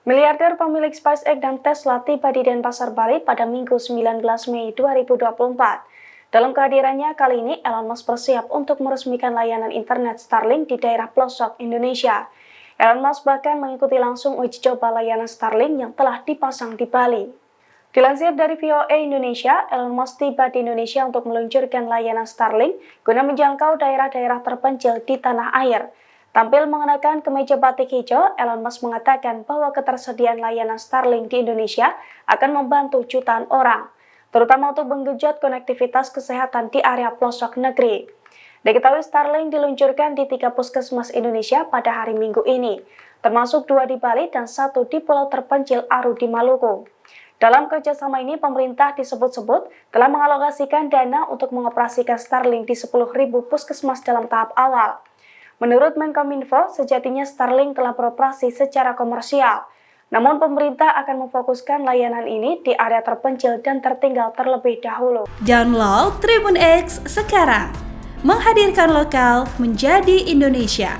Miliarder pemilik SpaceX dan Tesla tiba di Denpasar, Bali pada Minggu 19 Mei 2024. Dalam kehadirannya kali ini, Elon Musk bersiap untuk meresmikan layanan internet Starlink di daerah pelosok Indonesia. Elon Musk bahkan mengikuti langsung uji coba layanan Starlink yang telah dipasang di Bali. Dilansir dari VOA Indonesia, Elon Musk tiba di Indonesia untuk meluncurkan layanan Starlink guna menjangkau daerah-daerah terpencil di tanah air. Tampil mengenakan kemeja batik hijau, Elon Musk mengatakan bahwa ketersediaan layanan Starlink di Indonesia akan membantu jutaan orang, terutama untuk menggenjot konektivitas kesehatan di area pelosok negeri. Diketahui Starlink diluncurkan di 3 puskesmas Indonesia pada hari Minggu ini, termasuk 2 di Bali dan 1 di pulau terpencil Aru di Maluku. Dalam kerjasama ini, pemerintah disebut-sebut telah mengalokasikan dana untuk mengoperasikan Starlink di 10.000 puskesmas dalam tahap awal. Menurut Menkominfo, sejatinya Starlink telah beroperasi secara komersial. Namun pemerintah akan memfokuskan layanan ini di area terpencil dan tertinggal terlebih dahulu. Download Tribun X sekarang, menghadirkan lokal menjadi Indonesia.